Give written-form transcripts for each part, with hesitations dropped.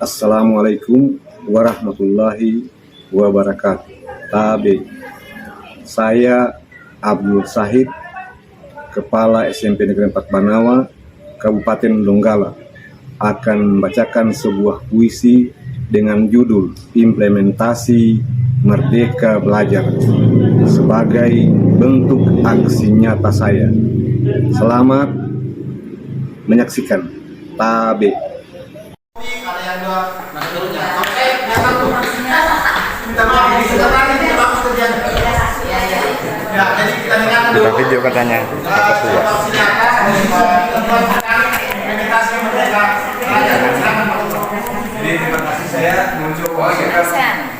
Assalamualaikum warahmatullahi wabarakatuh. Tabe, saya Abdul Sahid, Kepala SMP Negeri 4 Banawa, Kabupaten Donggala, akan membacakan sebuah puisi dengan judul Implementasi Merdeka Belajar sebagai bentuk aksi nyata saya. Selamat menyaksikan. Tabe. Buka video katanya ketua. Jadi terima kasih saya mencoba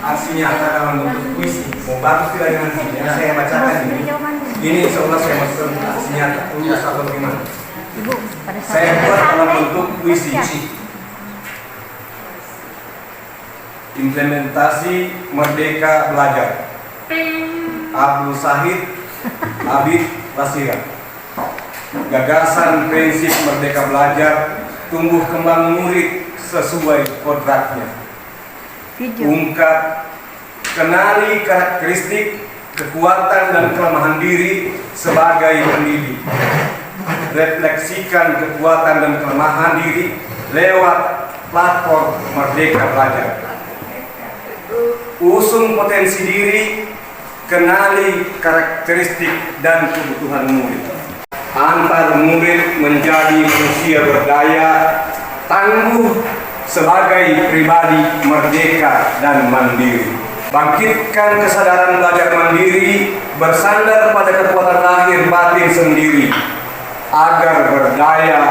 aksi nyata dalam bentuk puisi. Membantu tidak dengan yang saya bacakan ini seolah saya masuk aksi nyata tulus atau gimana. Saya buat dalam bentuk puisi. Implementasi Merdeka Belajar. Abdul Sahid Abid Basira. Gagasan prinsip Merdeka Belajar tumbuh kembang murid sesuai kodratnya. Ungkap, kenali karakteristik, kekuatan dan kelemahan diri sebagai pendidik. Refleksikan kekuatan dan kelemahan diri lewat platform Merdeka Belajar. Usung potensi diri, kenali karakteristik dan kebutuhan murid. Antar murid menjadi manusia berdaya, tangguh sebagai pribadi merdeka dan mandiri. Bangkitkan kesadaran belajar mandiri, bersandar pada kekuatan lahir batin sendiri, agar berdaya,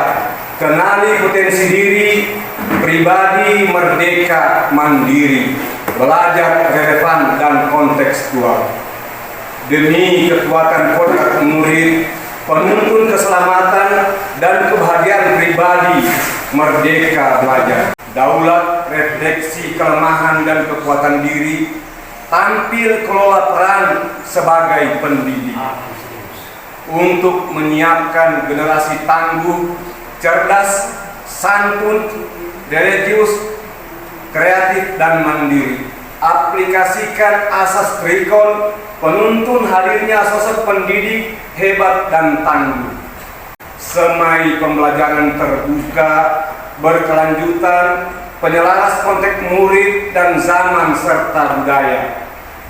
kenali potensi diri, pribadi merdeka mandiri, belajar relevan dan kontekstual. Demi kekuatan kodrat murid, penuntun keselamatan dan kebahagiaan pribadi merdeka belajar. Daulat refleksi kelemahan dan kekuatan diri, tampil kelola peran sebagai pendidik untuk menyiapkan generasi tangguh, cerdas, santun, religius, kreatif dan mandiri. Aplikasikan asas Trikon, penuntun hadirnya sosok pendidik hebat dan tangguh. Semai pembelajaran terbuka, berkelanjutan, penyelaras konteks murid dan zaman serta budaya,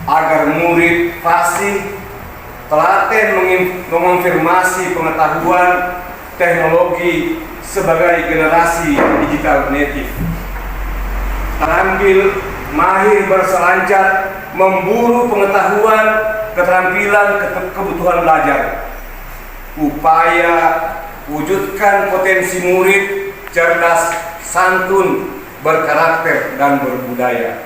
agar murid fasih, telaten mengonfirmasi pengetahuan teknologi sebagai generasi digital native. Terampil, mahir berselancar, memburu pengetahuan, keterampilan, kebutuhan belajar. Upaya wujudkan potensi murid cerdas, santun, berkarakter dan berbudaya.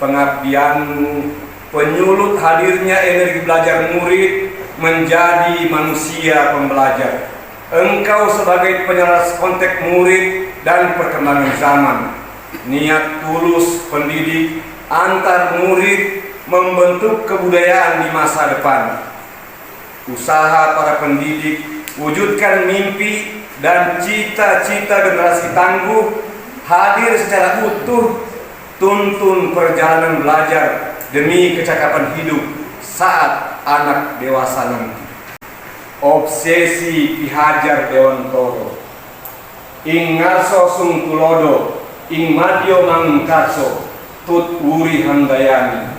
Pengabdianmu penyulut hadirnya energi belajar murid menjadi manusia pembelajar. Engkau sebagai penyelaras konteks murid dan perkembangan zaman. Niat tulus pendidik antar murid membentuk kebudayaan di masa depan. Usaha para pendidik wujudkan mimpi dan cita-cita generasi tangguh hadir secara utuh, tuntun perjalanan belajar demi kecakapan hidup saat anak dewasa nanti. Obsesi Ki Hajar Dewantoro, ing ngarso sung tulodo, ing madyo mangkarso, tut wuri handayani.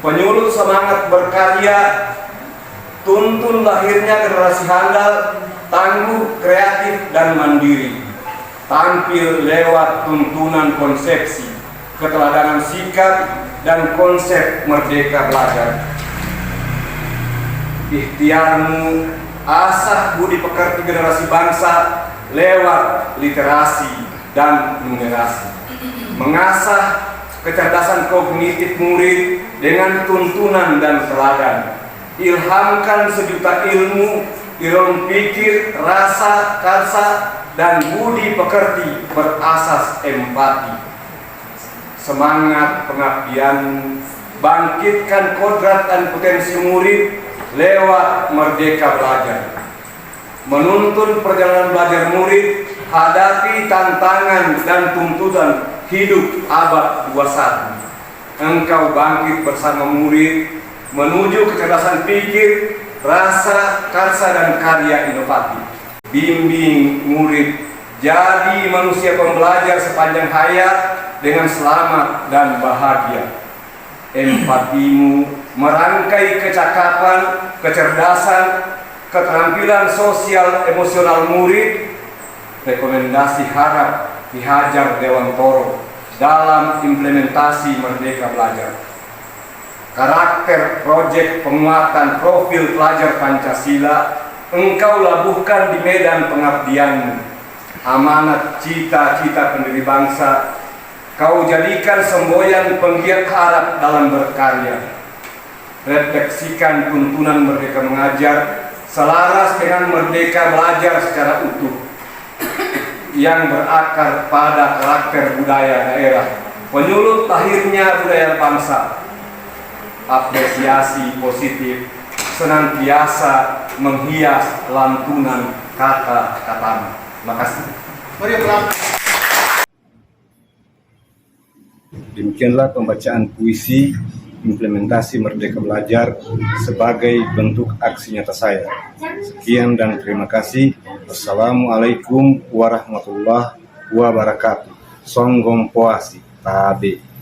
Penyulut semangat berkarya, tuntun lahirnya generasi handal, tangguh, kreatif dan mandiri. Tampil lewat tuntunan konsepsi, keteladanan sikap dan konsep merdeka belajar. Ikhtiarmu asah budi pekerti generasi bangsa lewat literasi dan numerasi. Mengasah kecerdasan kognitif murid dengan tuntunan dan teladan. Ilhamkan sejuta ilmu, ilmu pikir, rasa, karsa, dan budi pekerti berasas empati. Semangat pengabdianmu, bangkitkan kodrat dan potensi murid lewat merdeka belajar. Menuntun perjalanan belajar murid, hadapi tantangan dan tuntutan hidup abad 21. Engkau bangkit bersama murid menuju kecerdasan pikir, rasa, karsa, dan karya inovatif. Bimbing murid jadi manusia pembelajar sepanjang hayat dengan selamat dan bahagia. Empatimu merangkai kecakapan, kecerdasan, keterampilan sosial emosional murid. Rekomendasi harap Ki Hajar Dewantoro dalam implementasi Merdeka Belajar. Karakter proyek penguatan profil pelajar Pancasila engkau labuhkan di medan pengabdianmu. Amanat cita-cita pendiri bangsa kau jadikan semboyan penggiat harap dalam berkarya. Refleksikan tuntunan Merdeka Mengajar selaras dengan Merdeka Belajar secara utuh yang berakar pada karakter budaya daerah, penyulut lahirnya budaya bangsa. Apresiasi positif senantiasa menghias lantunan kata-katamu. Terima kasih. Demikianlah pembacaan puisi implementasi Merdeka Belajar sebagai bentuk aksi nyata saya. Sekian dan terima kasih. Wassalamualaikum warahmatullahi wabarakatuh. Songgom Poasi Tabe.